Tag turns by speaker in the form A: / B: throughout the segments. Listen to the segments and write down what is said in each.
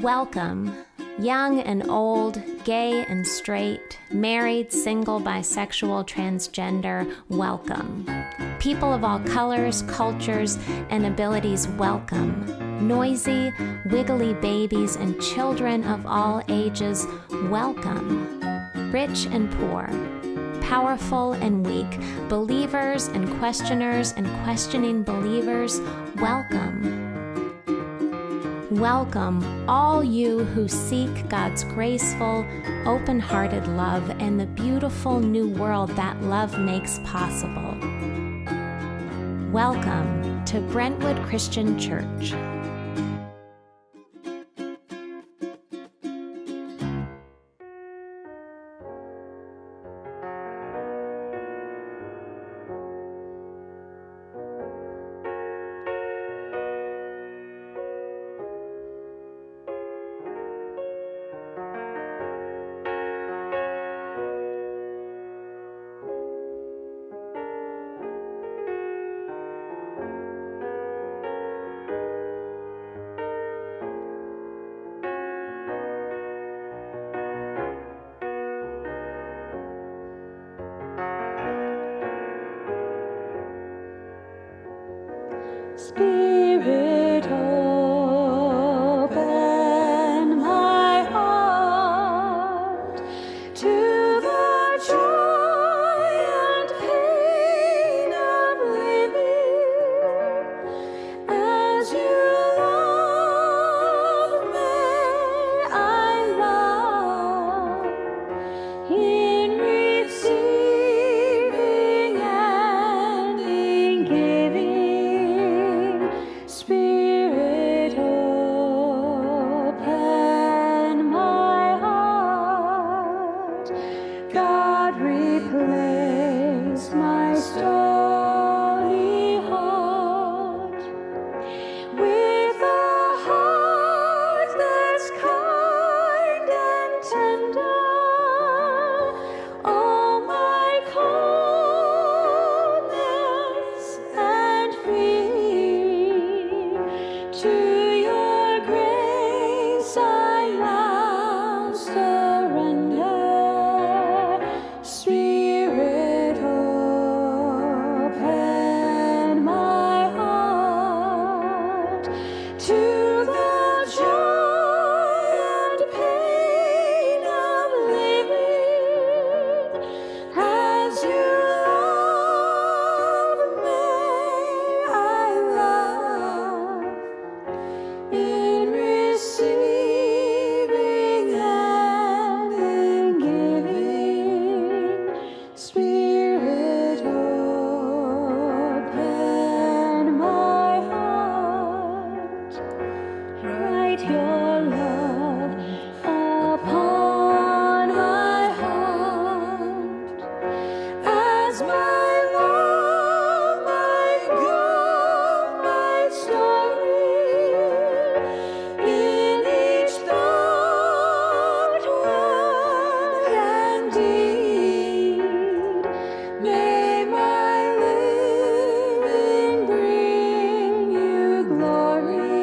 A: Welcome, young and old, gay and straight, married, single, bisexual, transgender, welcome. People of all colors, cultures, and abilities, welcome. Noisy, wiggly babies and children of all ages, welcome. Rich and poor, powerful and weak, believers and questioners and questioning believers, welcome. Welcome, all you who seek God's graceful, open-hearted love and the beautiful new world that love makes possible. Welcome to Brentwood Christian Church.
B: Spirit, open my heart to the joy and pain of living as you love, may I love in receiving and in giving. Spirit, open my heart. God, replace my stony heart with a heart that's kind and tender. All my coldness and fear, to your grace I now surrender. Spirit, open my heart to the joy and pain of living as you love, may I love in receiving and in giving. Spirit, open my heart. Write your love upon my heart as my love, my goal, my story. In each thought, word, and deed, may my living bring you glory.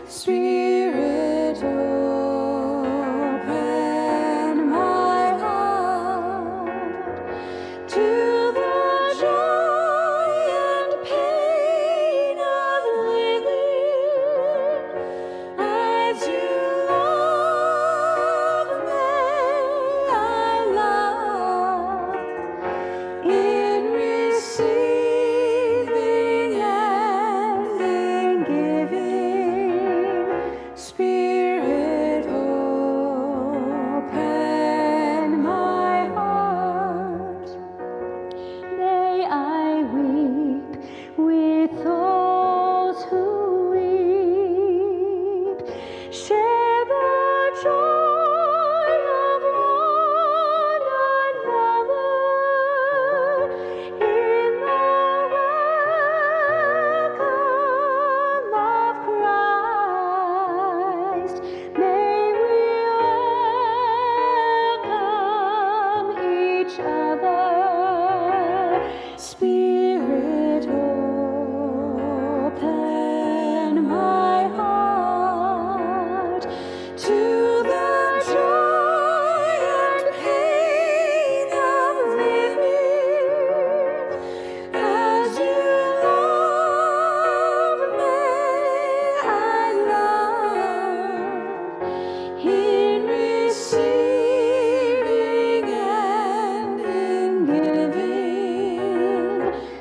B: Spirit, open my heart to the joy and pain of living as you love, may I love in receiving and in giving. Spirit, open my heart. May I weep with those who weep, share the joy of one another in the welcome of Christ. May we welcome each other. Spirit, open my heart.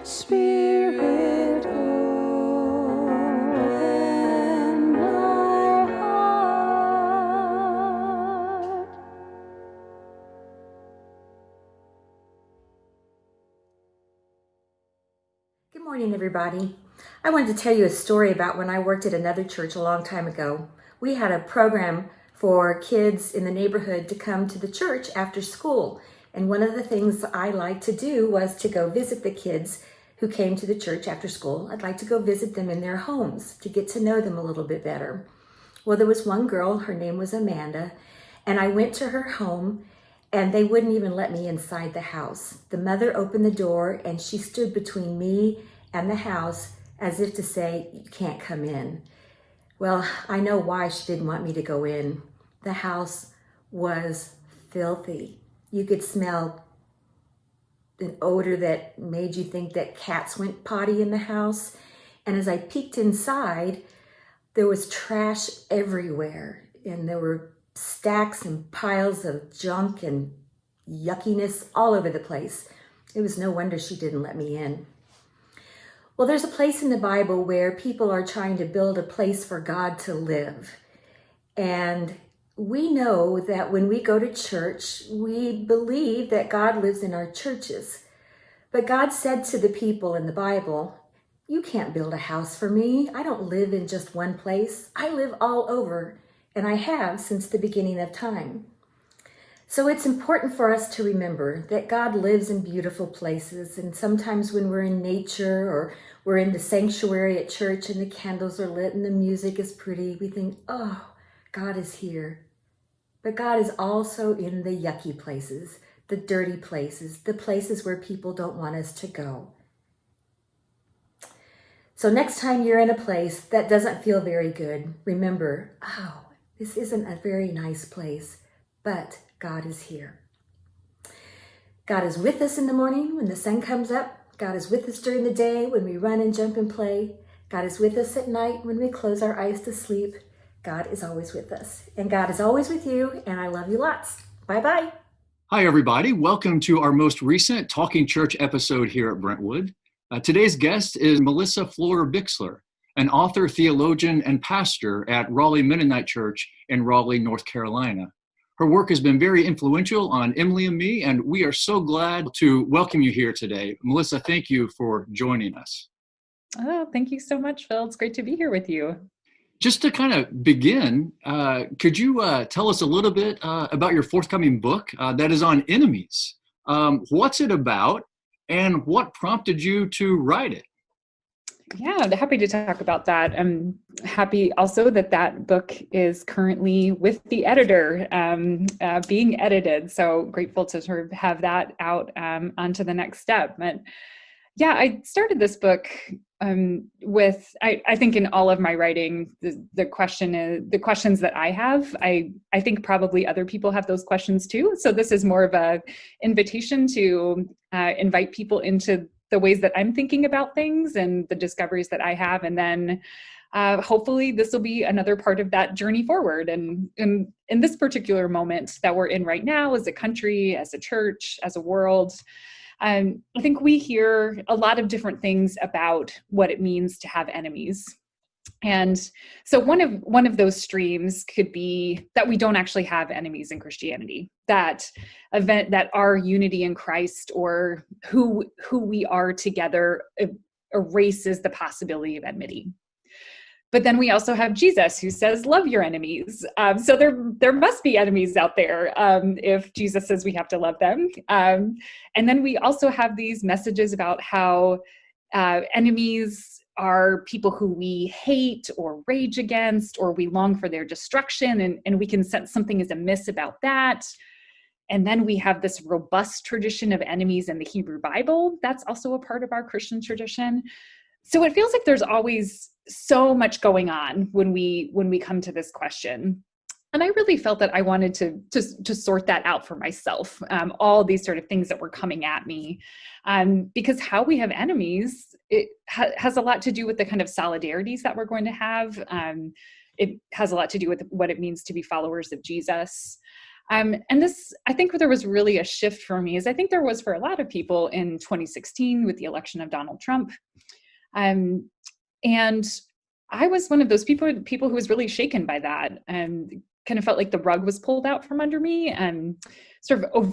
B: Spirit, open my heart.
C: Good morning, everybody. I wanted to tell you a story about when I worked at another church a long time ago. We had a program for kids in the neighborhood to come to the church after school. And one of the things I liked to do was to go visit the kids who came to the church after school. I'd like to go visit them in their homes to get to know them a little bit better. Well, there was one girl, her name was Amanda, and I went to her home and they wouldn't even let me inside the house. The mother opened the door and she stood between me and the house as if to say, "You can't come in." Well, I know why she didn't want me to go in. The house was filthy. You could smell an odor that made you think that cats went potty in the house. And as I peeked inside, there was trash everywhere. And there were stacks and piles of junk and yuckiness all over the place. It was no wonder she didn't let me in. Well, there's a place in the Bible where people are trying to build a place for God to live. And we know that when we go to church, we believe that God lives in our churches. But God said to the people in the Bible, "You can't build a house for me. I don't live in just one place. I live all over, and I have since the beginning of time." So it's important for us to remember that God lives in beautiful places. And sometimes when we're in nature or we're in the sanctuary at church and the candles are lit and the music is pretty, we think, "Oh, God is here." But God is also in the yucky places, the dirty places, the places where people don't want us to go. So next time you're in a place that doesn't feel very good, remember, oh, this isn't a very nice place, but God is here. God is with us in the morning when the sun comes up. God is with us during the day when we run and jump and play. God is with us at night when we close our eyes to sleep. God is always with us. And God is always with you, and I love you lots. Bye-bye.
D: Hi, everybody. Welcome to our most recent Talking Church episode here at Brentwood. Today's guest is Melissa Florer-Bixler, an author, theologian, and pastor at Raleigh Mennonite Church in Raleigh, North Carolina. Her work has been very influential on Emily and me, and we are so glad to welcome you here today. Melissa, thank you for joining us.
E: Oh, thank you so much, Phil. It's great to be here with you.
D: Just to kind of begin, could you tell us a little bit about your forthcoming book that is on enemies? What's it about, and what prompted you to write it?
E: Yeah, I'm happy to talk about that. I'm happy also that book is currently with the editor, being edited. So grateful to sort of have that out onto the next step. But yeah, I started this book with, I think in all of my writing, the questions that I have, I think probably other people have those questions too. So this is more of a invitation to invite people into the ways that I'm thinking about things and the discoveries that I have. And then hopefully this will be another part of that journey forward. And in this particular moment that we're in right now as a country, as a church, as a world, I think we hear a lot of different things about what it means to have enemies. And so one of those streams could be that we don't actually have enemies in Christianity, that our unity in Christ or who we are together erases the possibility of enmity. But then we also have Jesus, who says, "Love your enemies." So there must be enemies out there if Jesus says we have to love them. And then we also have these messages about how enemies are people who we hate or rage against, or we long for their destruction, and we can sense something is amiss about that. And then we have this robust tradition of enemies in the Hebrew Bible. That's also a part of our Christian tradition. So it feels like there's always so much going on when we come to this question. And I really felt that I wanted to sort that out for myself, all these sort of things that were coming at me, because how we have enemies, it has a lot to do with the kind of solidarities that we're going to have. It has a lot to do with what it means to be followers of Jesus. And this, I think there was really a shift for me, as I think there was for a lot of people in 2016 with the election of Donald Trump. And I was one of those people who was really shaken by that, and kind of felt like the rug was pulled out from under me, and sort of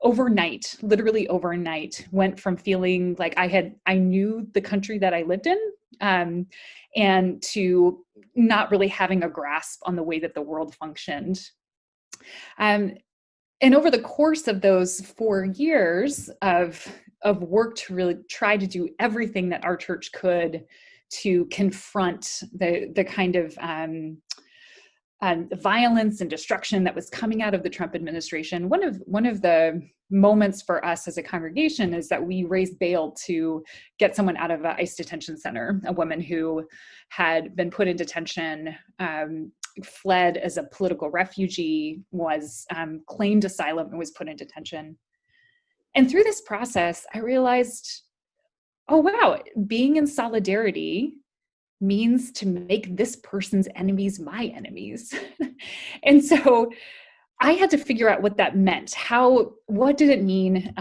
E: overnight, literally overnight, went from feeling like I knew the country that I lived in, and to not really having a grasp on the way that the world functioned. And over the course of those 4 years of work to really try to do everything that our church could to confront the kind of violence and destruction that was coming out of the Trump administration, one of the moments for us as a congregation is that we raised bail to get someone out of an ICE detention center, a woman who had been put in detention, fled as a political refugee, was claimed asylum, and was put in detention. And through this process, I realized, oh, wow, being in solidarity means to make this person's enemies my enemies. And so I had to figure out what that meant. What did it mean?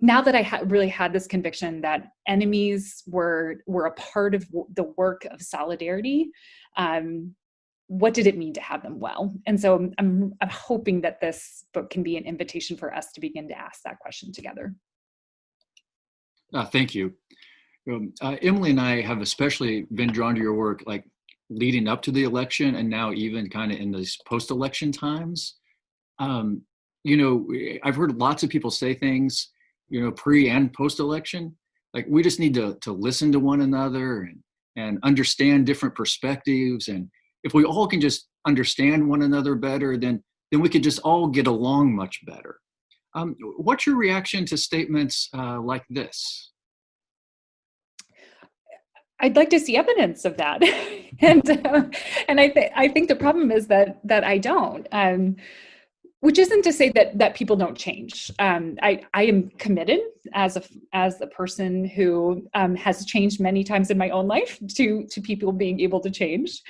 E: Now that I really had this conviction that enemies were a part of the work of solidarity, what did it mean to have them well? And so I'm hoping that this book can be an invitation for us to begin to ask that question together.
D: Thank you. Emily and I have especially been drawn to your work, like leading up to the election, and now even kind of in these post-election times. I've heard lots of people say things, pre and post-election, like we just need to listen to one another and understand different perspectives. And if we all can just understand one another better, then we could just all get along much better. What's your reaction to statements like this?
E: I'd like to see evidence of that, and I think the problem is that I don't. Which isn't to say that people don't change. I am committed as a person who has changed many times in my own life to people being able to change.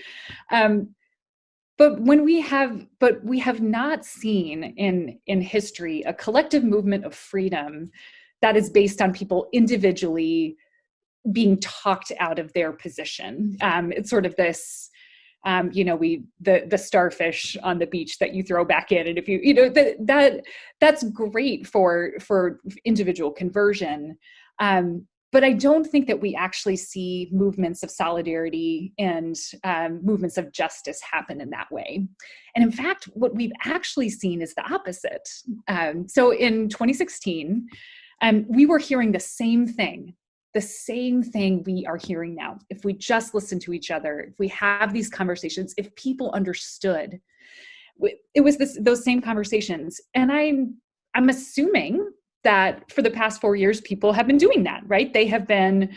E: But we have not seen in history a collective movement of freedom that is based on people individually being talked out of their position. It's sort of this, the starfish on the beach that you throw back in, and if that's great for individual conversion. But I don't think that we actually see movements of solidarity and movements of justice happen in that way. And in fact, what we've actually seen is the opposite. So in 2016, we were hearing the same thing we are hearing now. If we just listen to each other, if we have these conversations, if people understood, it was those same conversations. And I'm assuming that for the past 4 years, people have been doing that, right? They have been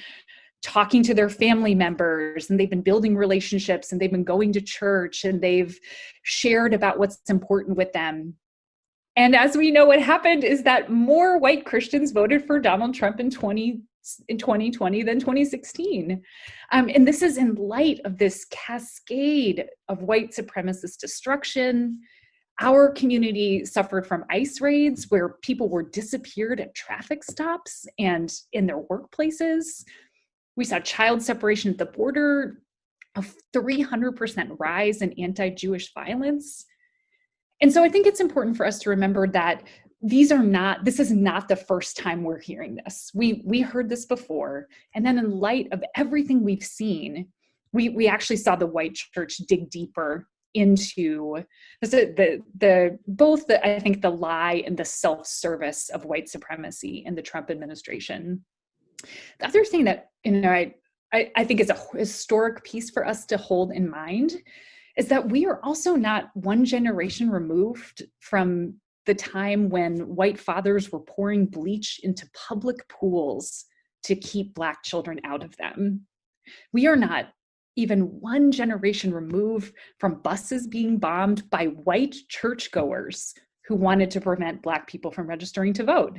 E: talking to their family members, and they've been building relationships, and they've been going to church, and they've shared about what's important with them. And as we know, what happened is that more white Christians voted for Donald Trump in 2020 than 2016. And this is in light of this cascade of white supremacist destruction. Our community suffered from ICE raids where people were disappeared at traffic stops and in their workplaces. We saw child separation at the border, a 300% rise in anti-Jewish violence. And so I think it's important for us to remember that this is not the first time we're hearing this. We heard this before. And then in light of everything we've seen, we actually saw the white church dig deeper into I think the lie and the self-service of white supremacy in the Trump administration. The other thing that I think is a historic piece for us to hold in mind is that we are also not one generation removed from the time when white fathers were pouring bleach into public pools to keep Black children out of them. We are not even one generation removed from buses being bombed by white churchgoers who wanted to prevent Black people from registering to vote.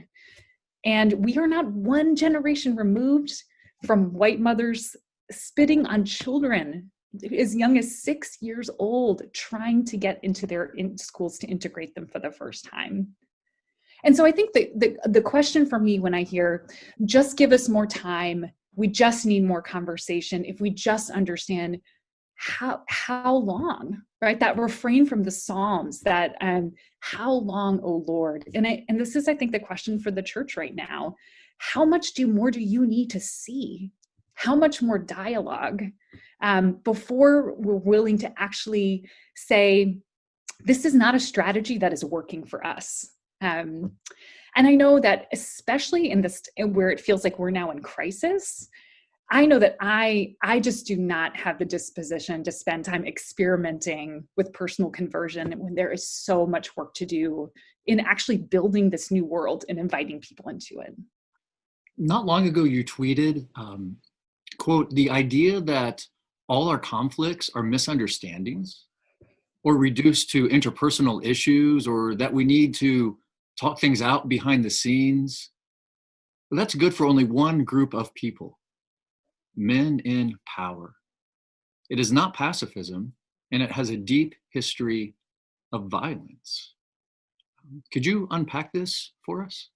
E: And we are not one generation removed from white mothers spitting on children as young as 6 years old, trying to get into their schools to integrate them for the first time. And so I think the question for me when I hear, just give us more time, we just need more conversation, if we just understand how long, right? That refrain from the Psalms, that how long, O Lord? And this is, I think, the question for the church right now. How much more do you need to see? How much more dialogue before we're willing to actually say, this is not a strategy that is working for us? And I know that especially in this, where it feels like we're now in crisis, I know that I just do not have the disposition to spend time experimenting with personal conversion when there is so much work to do in actually building this new world and inviting people into it.
D: Not long ago, you tweeted, quote, the idea that all our conflicts are misunderstandings or reduced to interpersonal issues, or that we need to talk things out behind the scenes. Well, that's good for only one group of people, men in power. It is not pacifism, and it has a deep history of violence. Could you unpack this for us?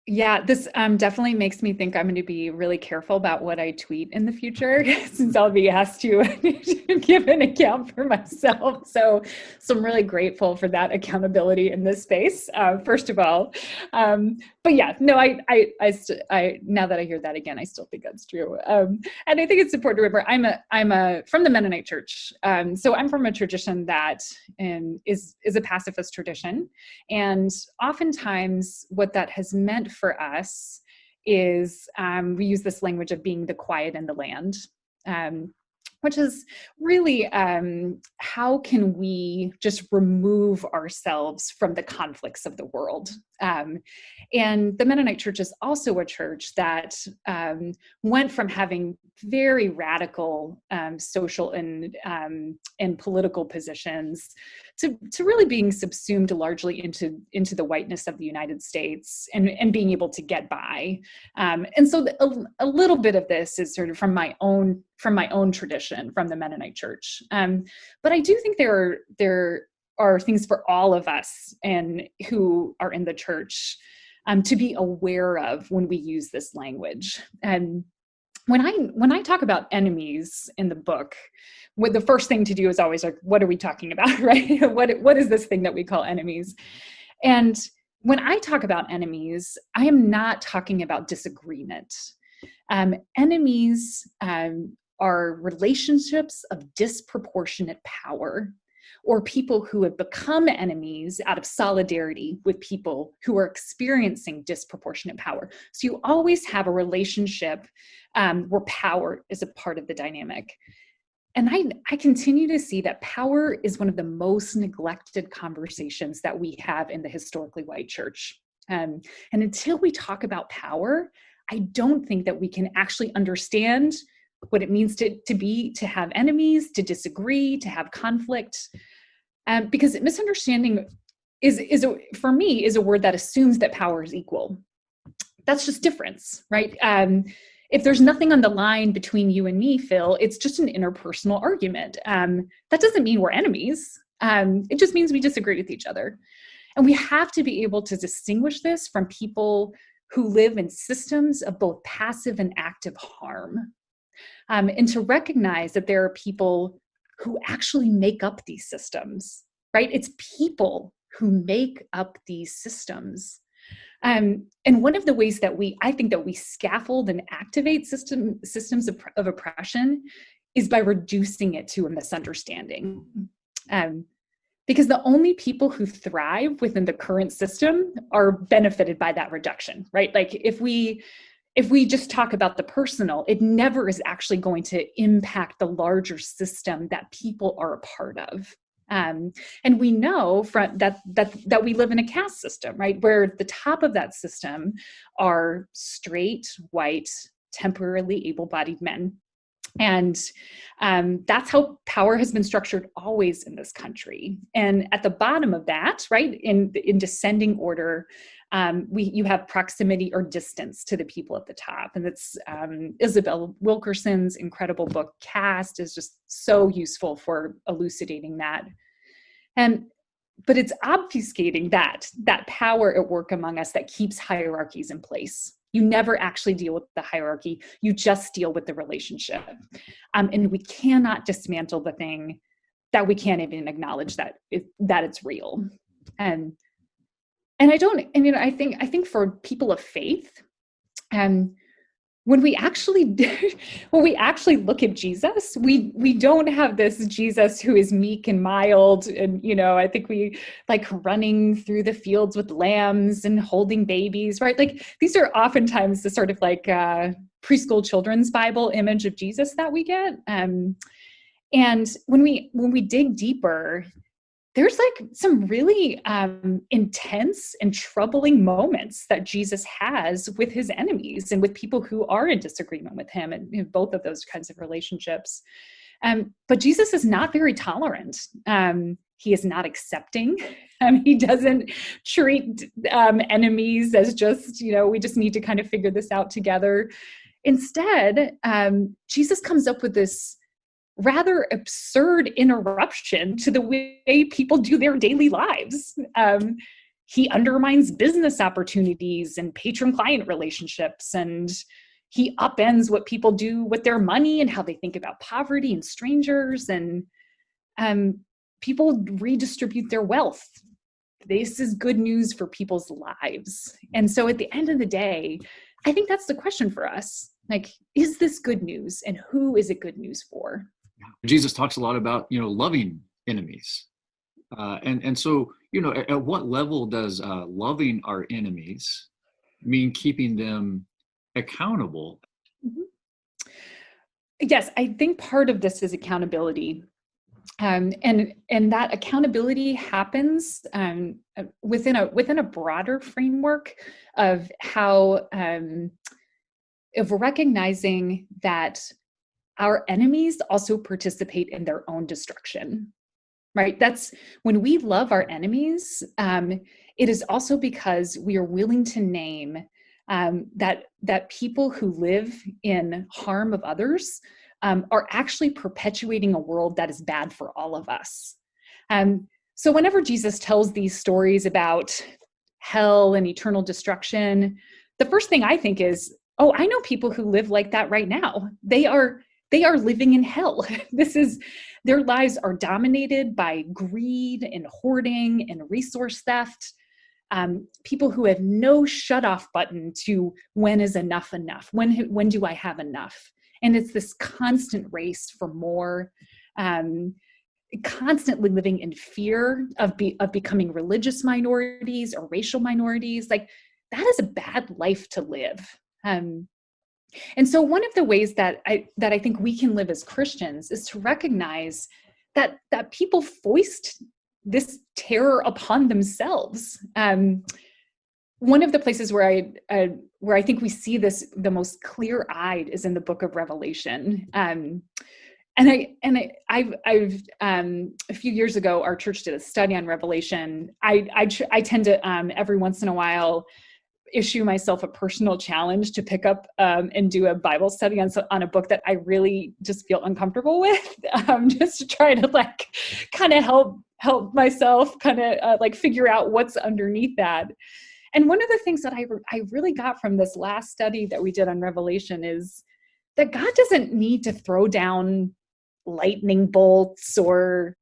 E: Yeah, this definitely makes me think I'm going to be really careful about what I tweet in the future, since I'll be asked to give an account for myself. So I'm really grateful for that accountability in this space, first of all. But yeah, no, I now that I hear that again, I still think that's true. And I think it's important to remember I'm from the Mennonite Church. So I'm from a tradition that is a pacifist tradition. And oftentimes what that has meant for us is we use this language of being the quiet in the land, which is really how can we just remove ourselves from the conflicts of the world. And the Mennonite Church is also a church that went from having very radical social and political positions to really being subsumed largely into the whiteness of the United States and being able to get by. And so a little bit of this is sort of from my own tradition, from the Mennonite Church. But I do think there are things for all of us and who are in the church to be aware of when we use this language. And when I talk about enemies in the book, the first thing to do is always like, what are we talking about, right? What is this thing that we call enemies? And when I talk about enemies, I am not talking about disagreement. Enemies are relationships of disproportionate power, or people who have become enemies out of solidarity with people who are experiencing disproportionate power. So you always have a relationship where power is a part of the dynamic. And I continue to see that power is one of the most neglected conversations that we have in the historically white church. And until we talk about power, I don't think that we can actually understand what it means to have enemies, to disagree, to have conflict. Because misunderstanding for me is a word that assumes that power is equal. That's just difference, right? If there's nothing on the line between you and me, Phil, it's just an interpersonal argument. That doesn't mean we're enemies. It just means we disagree with each other. And we have to be able to distinguish this from people who live in systems of both passive and active harm. And to recognize that there are people who actually make up these systems, right? It's people who make up these systems. And one of the ways that I think that we scaffold and activate systems of oppression is by reducing it to a misunderstanding. Because the only people who thrive within the current system are benefited by that reduction, right? Like if we just talk about the personal, it never is actually going to impact the larger system that people are a part of. And we know that we live in a caste system, right? Where the top of that system are straight, white, temporarily able-bodied men. And that's how power has been structured always in this country. And at the bottom of that, right, in descending order, you have proximity or distance to the people at the top. And it's Isabel Wilkerson's incredible book, Caste, is just so useful for elucidating that. But it's obfuscating that power at work among us that keeps hierarchies in place. You never actually deal with the hierarchy. You just deal with the relationship. And we cannot dismantle the thing that we can't even acknowledge that it's real. And I think for people of faith, when we actually look at Jesus, we don't have this Jesus who is meek and mild, and I think we like running through the fields with lambs and holding babies, right? Like these are oftentimes the sort of like preschool children's Bible image of Jesus that we get. And when we dig deeper, there's like some really intense and troubling moments that Jesus has with his enemies and with people who are in disagreement with him, and in both of those kinds of relationships. But Jesus is not very tolerant. He is not accepting. He doesn't treat enemies as just, we just need to kind of figure this out together. Instead, Jesus comes up with this rather absurd interruption to the way people do their daily lives. He undermines business opportunities and patron-client relationships, and he upends what people do with their money and how they think about poverty and strangers, and people redistribute their wealth. This is good news for people's lives. And so at the end of the day, I think that's the question for us. Like, is this good news, and who is it good news for?
D: Jesus talks a lot about, loving enemies. And so, at what level does loving our enemies mean keeping them accountable?
E: Mm-hmm. Yes, I think part of this is accountability. And that accountability happens within a broader framework of how, of recognizing that our enemies also participate in their own destruction, right? That's when we love our enemies, it is also because we are willing to name that people who live in harm of others are actually perpetuating a world that is bad for all of us. So whenever Jesus tells these stories about hell and eternal destruction, the first thing I think is, oh, I know people who live like that right now. They are living in hell. Their lives are dominated by greed and hoarding and resource theft. People who have no shut-off button to when is enough enough? When do I have enough? And it's this constant race for more, constantly living in fear of becoming religious minorities or racial minorities. Like, that is a bad life to live. And so one of the ways that I think we can live as Christians is to recognize that people foist this terror upon themselves. One of the places where I think we see this the most clear-eyed is in the book of Revelation. I've a few years ago, our church did a study on Revelation. I tend to every once in a while issue myself a personal challenge to pick up and do a Bible study on a book that I really just feel uncomfortable with, just to try to kind of help myself figure out what's underneath that. And one of the things that I really got from this last study that we did on Revelation is that God doesn't need to throw down lightning bolts or,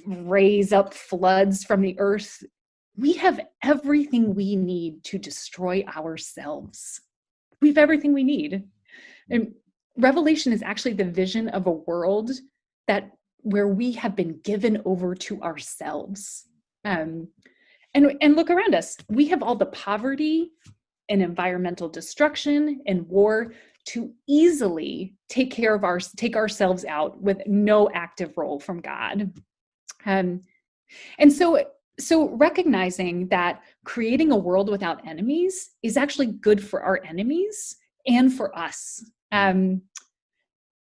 E: raise up floods from the earth. We have everything we need to destroy ourselves. We have everything we need. And Revelation is actually the vision of a world where we have been given over to ourselves. And look around us. We have all the poverty and environmental destruction and war to easily take ourselves out with no active role from God. And so recognizing that creating a world without enemies is actually good for our enemies and for us.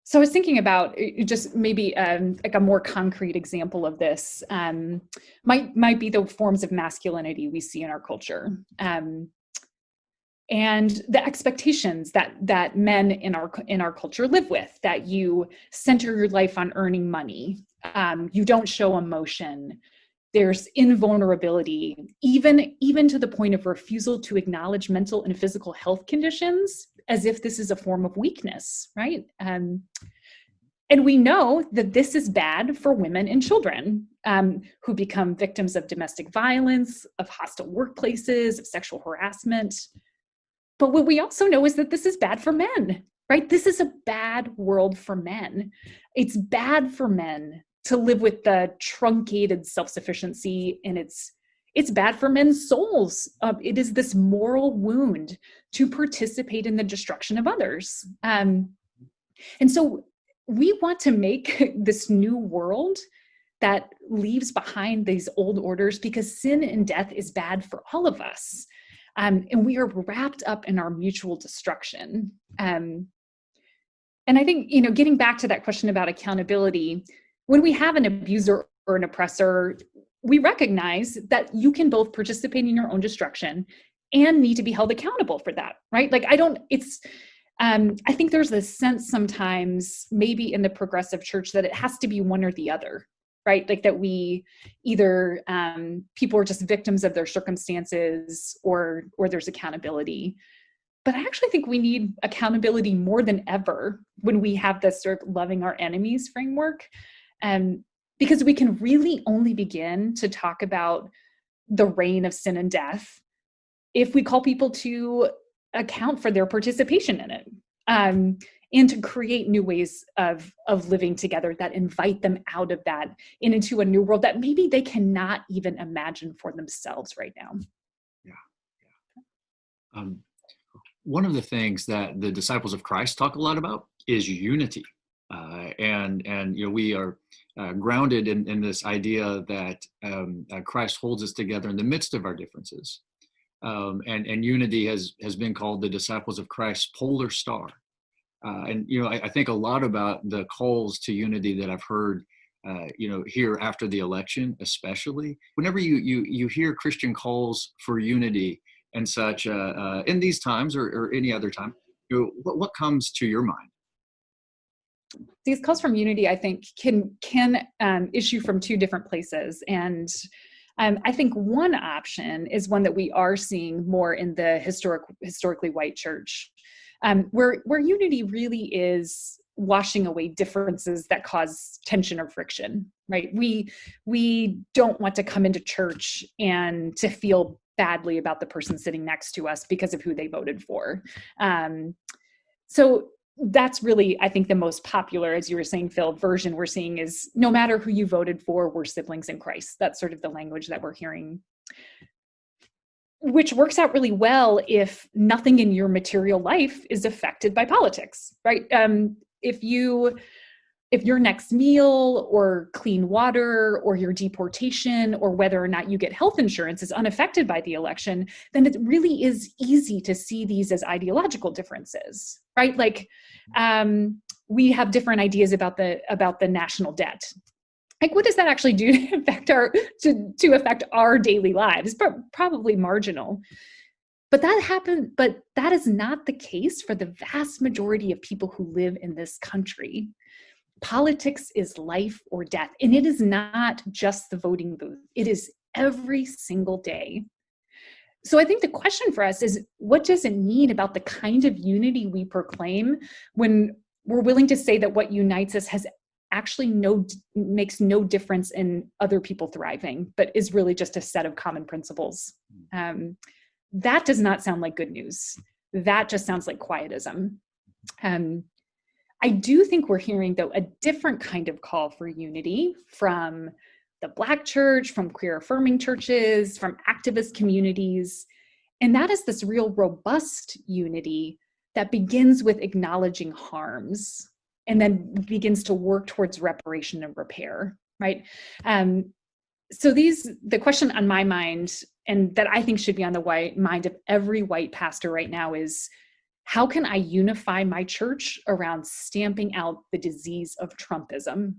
E: So I was thinking about just maybe like a more concrete example of this might be the forms of masculinity we see in our culture, and the expectations that men in our culture live with. That you center your life on earning money, you don't show emotion. There's invulnerability, even to the point of refusal to acknowledge mental and physical health conditions, as if this is a form of weakness, right? And we know that this is bad for women and children who become victims of domestic violence, of hostile workplaces, of sexual harassment. But what we also know is that this is bad for men, right? This is a bad world for men. It's bad for men to live with the truncated self-sufficiency, and it's bad for men's souls. It is this moral wound to participate in the destruction of others. And so we want to make this new world that leaves behind these old orders, because sin and death is bad for all of us. And we are wrapped up in our mutual destruction. And I think, getting back to that question about accountability, when we have an abuser or an oppressor, we recognize that you can both participate in your own destruction and need to be held accountable for that, right? Like, I think there's this sense sometimes, maybe in the progressive church, that it has to be one or the other, right? Like that we either, people are just victims of their circumstances, or there's accountability. But I actually think we need accountability more than ever when we have this sort of loving our enemies framework. Because we can really only begin to talk about the reign of sin and death if we call people to account for their participation in it, and to create new ways of living together that invite them out of that and into a new world that maybe they cannot even imagine for themselves right now.
D: Yeah. One of the things that the disciples of Christ talk a lot about is unity. And we are grounded in this idea that Christ holds us together in the midst of our differences. And unity has been called the disciples of Christ's polar star. I think a lot about the calls to unity that I've heard, here after the election, especially. Whenever you hear Christian calls for unity and such, in these times or any other time, what comes to your mind?
E: These calls from unity, I think, can issue from two different places. And I think one option is one that we are seeing more in the historically white church, where unity really is washing away differences that cause tension or friction, right? We don't want to come into church and to feel badly about the person sitting next to us because of who they voted for. So that's really, I think, the most popular, as you were saying, Phil, version we're seeing is no matter who you voted for, we're siblings in Christ. That's sort of the language that we're hearing, which works out really well if nothing in your material life is affected by politics, right? If your next meal or clean water or your deportation or whether or not you get health insurance is unaffected by the election, then it really is easy to see these as ideological differences, right? Like we have different ideas about the national debt. Like, what does that actually do to affect our daily lives? Probably marginal. But that is not the case for the vast majority of people who live in this country. Politics is life or death, and it is not just the voting booth. It is every single day. So I think the question for us is, what does it mean about the kind of unity we proclaim when we're willing to say that what unites us has actually makes no difference in other people thriving, but is really just a set of common principles? That does not sound like good news. That just sounds like quietism. I do think we're hearing, though, a different kind of call for unity from the Black church, from queer affirming churches, from activist communities. And that is this real robust unity that begins with acknowledging harms and then begins to work towards reparation and repair, right? So the question on my mind, and that I think should be on the mind of every white pastor right now, is how can I unify my church around stamping out the disease of Trumpism?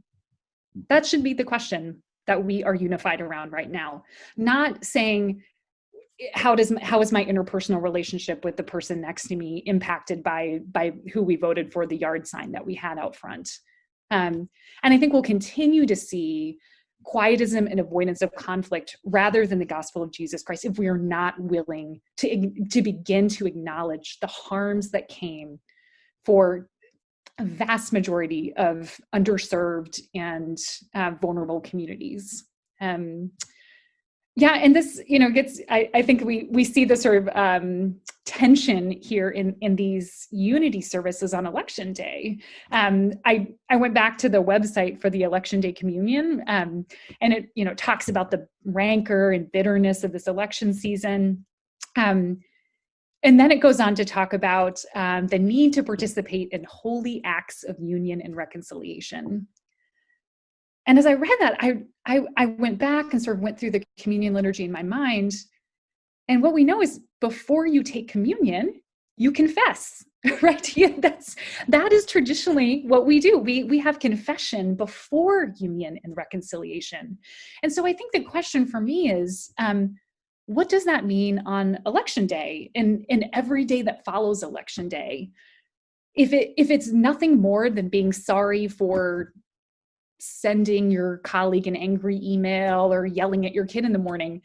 E: That should be the question that we are unified around right now. Not saying, how is my interpersonal relationship with the person next to me impacted by who we voted for, the yard sign that we had out front. And I think we'll continue to see quietism and avoidance of conflict rather than the gospel of Jesus Christ if we are not willing to begin to acknowledge the harms that came for a vast majority of underserved and vulnerable communities. Yeah, and this, gets, I think we see the sort of tension here in these unity services on Election Day. I went back to the website for the Election Day Communion, and it talks about the rancor and bitterness of this election season. And then it goes on to talk about the need to participate in holy acts of union and reconciliation. And as I read that, I went back and sort of went through the communion liturgy in my mind. And what we know is before you take communion, you confess, right? Yeah, that is traditionally what we do. We have confession before union and reconciliation. And so I think the question for me is, what does that mean on Election Day and every day that follows Election Day? If it's nothing more than being sorry for sending your colleague an angry email or yelling at your kid in the morning,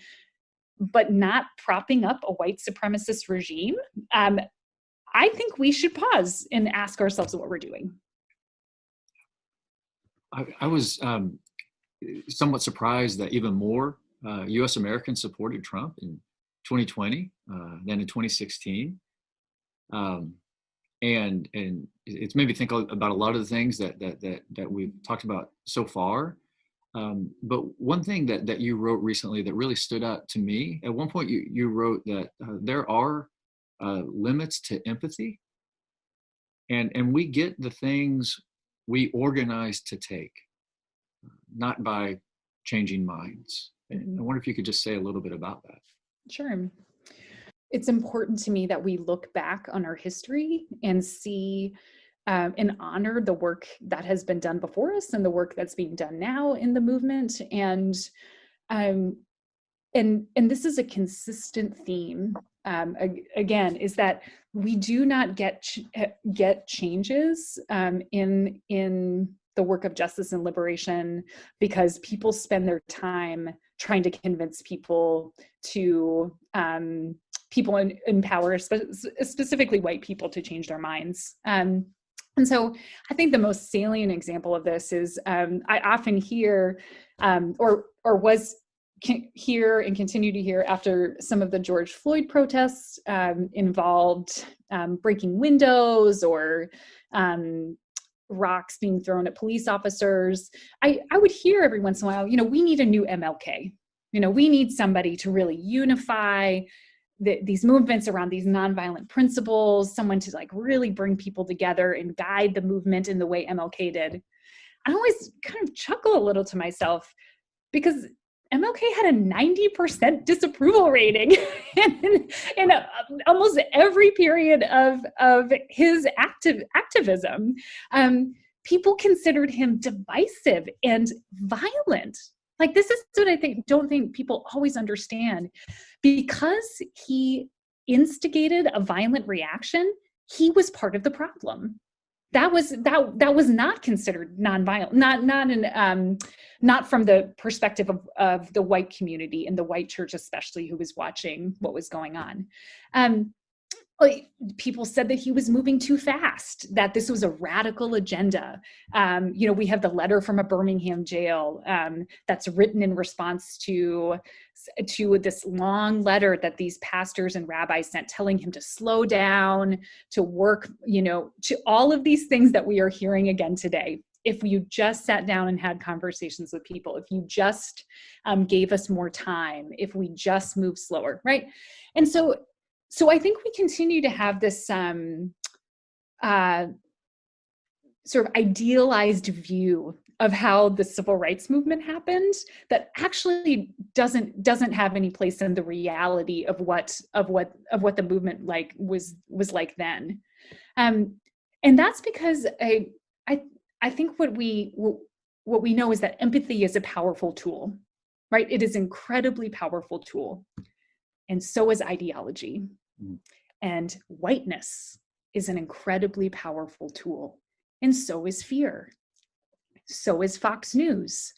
E: but not propping up a white supremacist regime, I think we should pause and ask ourselves what we're doing.
D: I was somewhat surprised that even more U.S. Americans supported Trump in 2020 than in 2016. And it's made me think about a lot of the things that we've talked about so far. But one thing that you wrote recently that really stood out to me, at one point you wrote that there are limits to empathy, and we get the things we organize to take, not by changing minds. And I wonder if you could just say a little bit about that.
E: Sure. It's important to me that we look back on our history and see and honor the work that has been done before us and the work that's being done now in the movement. And this is a consistent theme. Again, is that we do not get changes in the work of justice and liberation because people spend their time trying to convince people to people in power, specifically white people, to change their minds. And so I think the most salient example of this is I often hear or hear and continue to hear after some of the George Floyd protests involved breaking windows or rocks being thrown at police officers. I would hear every once in a while, we need a new MLK. We need somebody to really unify these movements around these nonviolent principles, someone to really bring people together and guide the movement in the way MLK did. I always kind of chuckle a little to myself because MLK had a 90% disapproval rating in almost every period of his activism. People considered him divisive and violent. This is what I don't think people always understand. Because he instigated a violent reaction, he was part of the problem. That was not considered nonviolent, not from the perspective of the white community and the white church especially, who was watching what was going on. People said that he was moving too fast, that this was a radical agenda. We have the letter from a Birmingham jail that's written in response to this long letter that these pastors and rabbis sent telling him to slow down, to work, to all of these things that we are hearing again today. If you just sat down and had conversations with people, if you just gave us more time, if we just moved slower, right? And so I think we continue to have this sort of idealized view of how the civil rights movement happened that actually doesn't have any place in the reality of what the movement was like then. And that's because I think what we know is that empathy is a powerful tool, right? It is an incredibly powerful tool. And so is ideology. And whiteness is an incredibly powerful tool. And so is fear. So is Fox News.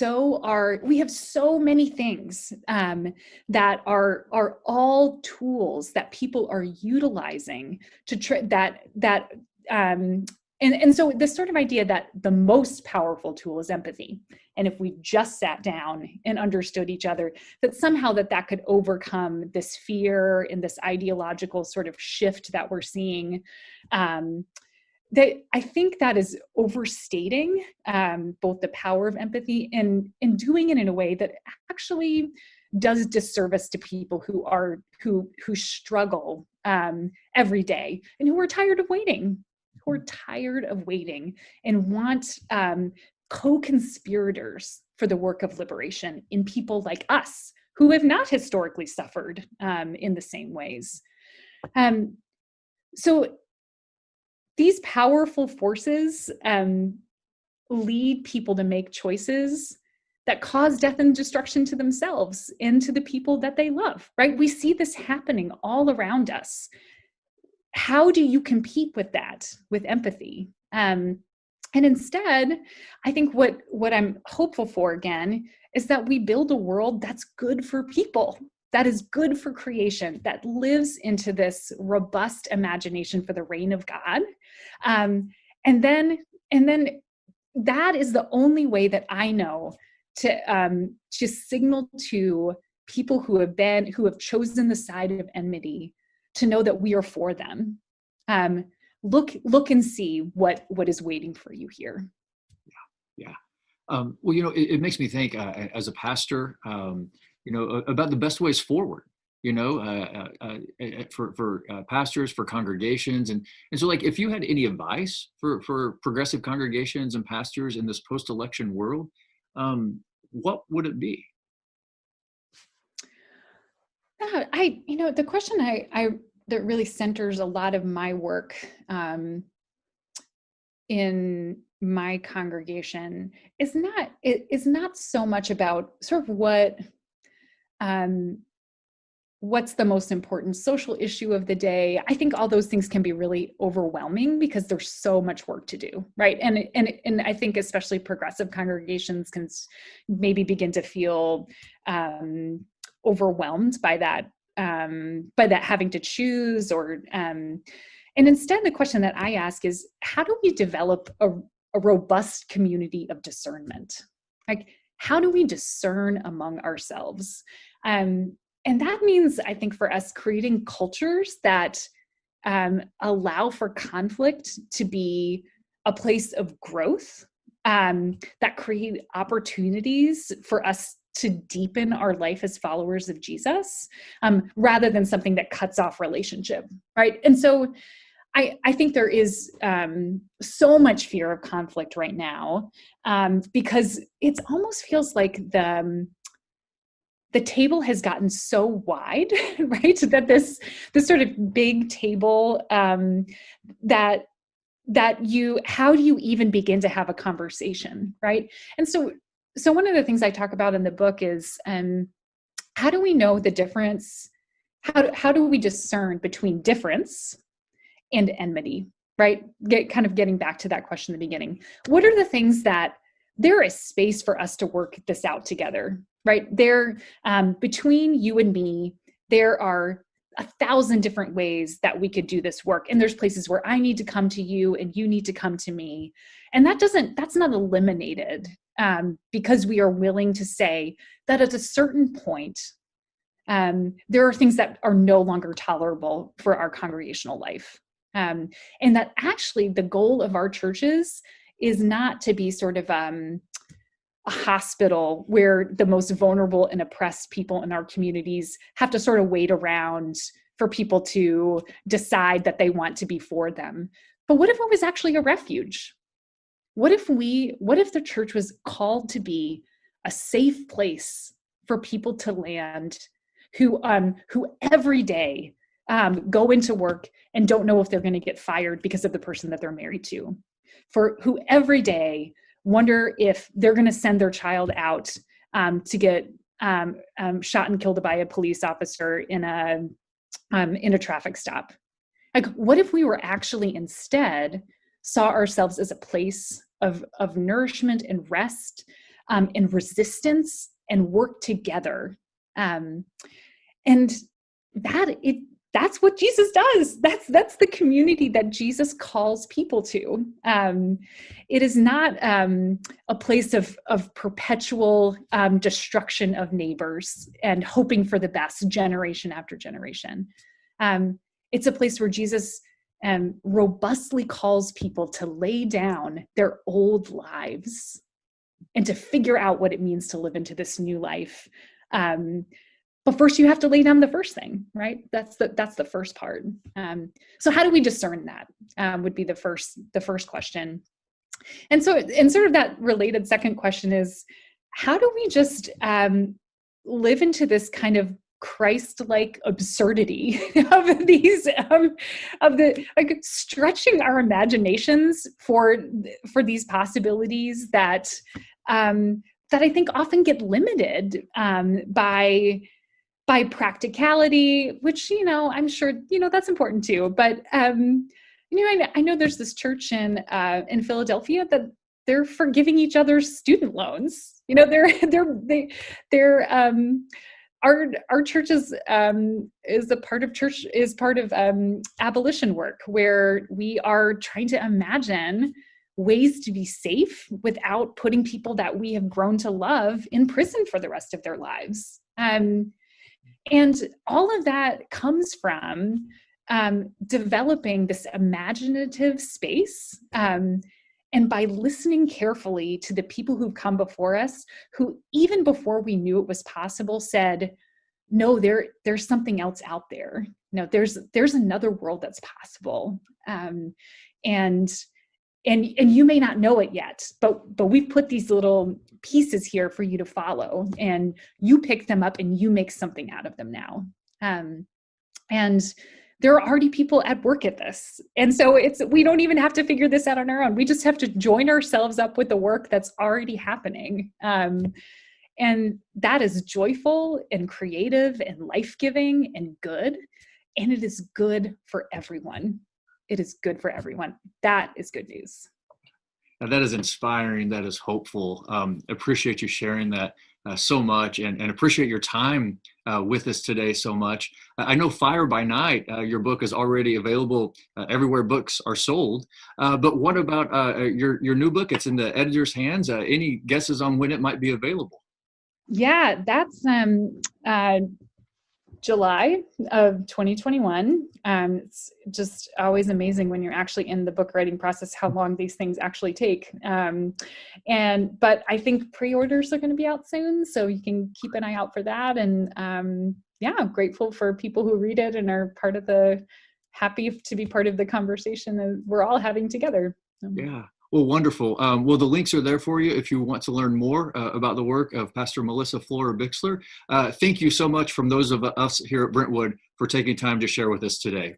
E: We have so many things that are all tools that people are utilizing to and so this sort of idea that the most powerful tool is empathy. And if we just sat down and understood each other, that somehow that could overcome this fear and this ideological sort of shift that we're seeing. That I think that is overstating both the power of empathy and doing it in a way that actually does disservice to people who struggle every day and who are tired of waiting. Who are tired of waiting and want co-conspirators for the work of liberation in people like us who have not historically suffered in the same ways. So these powerful forces lead people to make choices that cause death and destruction to themselves and to the people that they love, right? We see this happening all around us. How do you compete with that, with empathy? And instead, I think what I'm hopeful for, again, is that we build a world that's good for people, that is good for creation, that lives into this robust imagination for the reign of God. And then that is the only way that I know to signal to people who have chosen the side of enmity to know that we are for them. Look and see what is waiting for you here.
D: Yeah. Well, it makes me think as a pastor, about the best ways forward, for pastors, for congregations. And so like, if you had any advice for progressive congregations and pastors in this post-election world, what would it be?
E: The question that really centers a lot of my work in my congregation is not so much about sort of what's the most important social issue of the day. I think all those things can be really overwhelming because there's so much work to do, right? And I think especially progressive congregations can maybe begin to feel overwhelmed by that having to choose and instead the question that I ask is, how do we develop a robust community of discernment? Like, how do we discern among ourselves? And that means, I think, for us, creating cultures that allow for conflict to be a place of growth, that create opportunities for us to deepen our life as followers of Jesus, rather than something that cuts off relationship, right? And so I think there is so much fear of conflict right now, because it almost feels like the table has gotten so wide, right? That this sort of big table that how do you even begin to have a conversation, right? And so one of the things I talk about in the book is how do we know the difference? How do we discern between difference and enmity, right? Getting back to that question in the beginning. What are the things that there is space for us to work this out together, right? There, between you and me, there are 1,000 different ways that we could do this work. And there's places where I need to come to you and you need to come to me. And that's not eliminated, because we are willing to say that at a certain point, there are things that are no longer tolerable for our congregational life. And that actually the goal of our churches is not to be sort of a hospital where the most vulnerable and oppressed people in our communities have to sort of wait around for people to decide that they want to be for them. But what if it was actually a refuge? what if the church was called to be a safe place for people to land who every day go into work and don't know if they're going to get fired because of the person that they're married to, for who every day wonder if they're going to send their child out to get shot and killed by a police officer in a traffic stop. Like, what if we were actually instead saw ourselves as a place of nourishment and rest and resistance and work together, and that's what Jesus does. That's the community that Jesus calls people to. It is not a place of perpetual destruction of neighbors and hoping for the best generation after generation. It's a place where Jesus robustly calls people to lay down their old lives and to figure out what it means to live into this new life. But first you have to lay down the first thing, right? That's the first part. So how do we discern that would be the first question. And so, and sort of that related second question is, how do we just live into this kind of Christ-like absurdity of these, of the, like, stretching our imaginations for these possibilities that I think often get limited by practicality, which, I'm sure, that's important too. But, I know there's this church in Philadelphia that they're forgiving each other's student loans. Our church is part of abolition work, where we are trying to imagine ways to be safe without putting people that we have grown to love in prison for the rest of their lives. And all of that comes from developing this imaginative space, and by listening carefully to the people who've come before us, who even before we knew it was possible said, no, there's something else out there. No, there's another world that's possible. And you may not know it yet, but we've put these little pieces here for you to follow, and you pick them up and you make something out of them now. And there are already people at work at this. And so we don't even have to figure this out on our own. We just have to join ourselves up with the work that's already happening. And that is joyful and creative and life-giving and good. And it is good for everyone. It is good for everyone. That is good news.
D: Now, that is inspiring. That is hopeful. Appreciate you sharing that so much, and appreciate your time with us today so much. I know Fire by Night, your book, is already available everywhere books are sold. But what about your new book? It's in the editor's hands. Any guesses on when it might be available?
E: Yeah, that's July of 2021. It's just always amazing when you're actually in the book writing process, how long these things actually take. But I think pre-orders are going to be out soon, so you can keep an eye out for that. And I'm grateful for people who read it and are happy to be part of the conversation that we're all having together.
D: Yeah. Well, wonderful. Well, the links are there for you if you want to learn more about the work of Pastor Melissa Florer-Bixler. Thank you so much from those of us here at Brentwood for taking time to share with us today.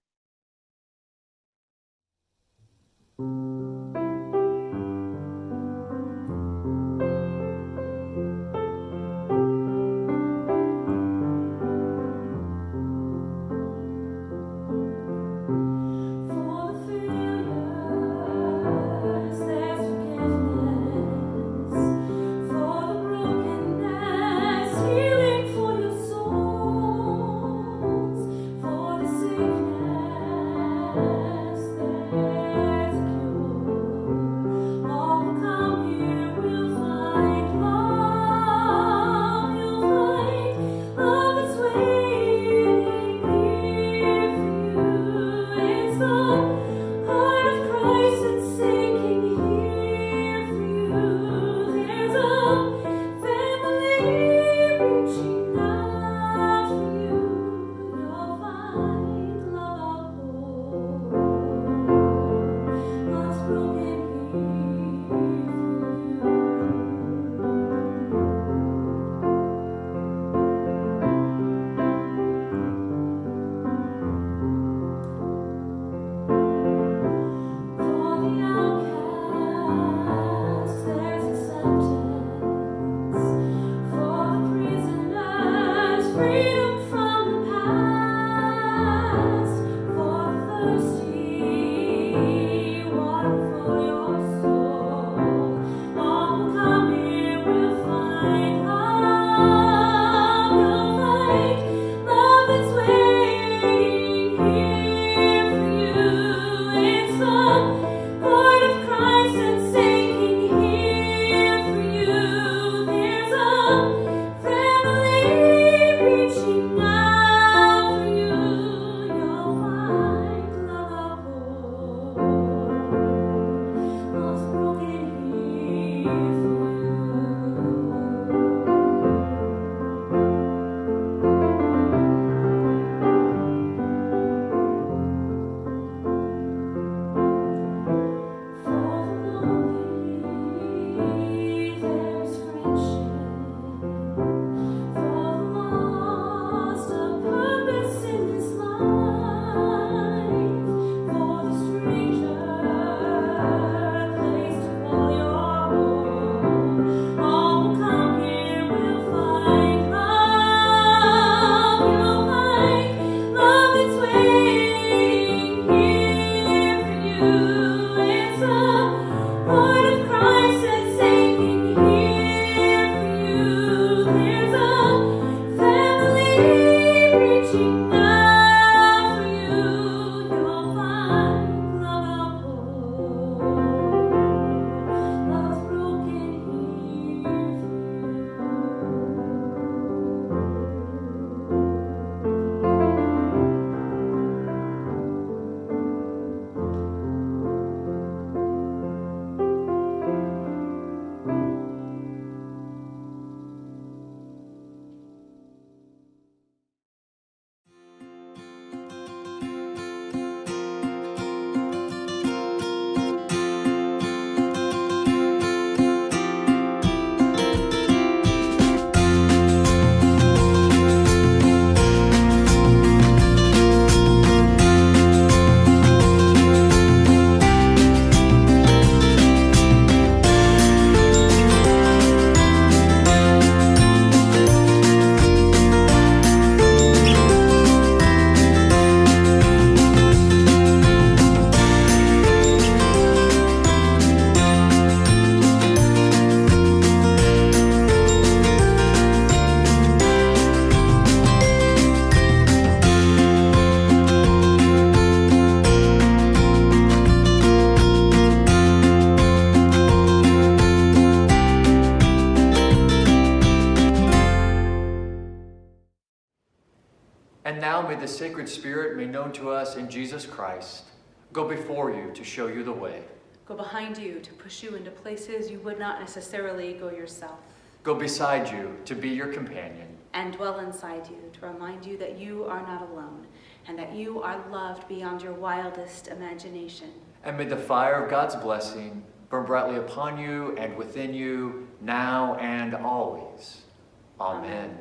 F: the sacred Spirit made known to us in Jesus Christ, go before you to show you the way.
G: Go behind you to push you into places you would not necessarily go yourself.
F: Go beside you to be your companion.
G: And dwell inside you to remind you that you are not alone and that you are loved beyond your wildest imagination.
F: And may the fire of God's blessing burn brightly upon you and within you, now and always. Amen.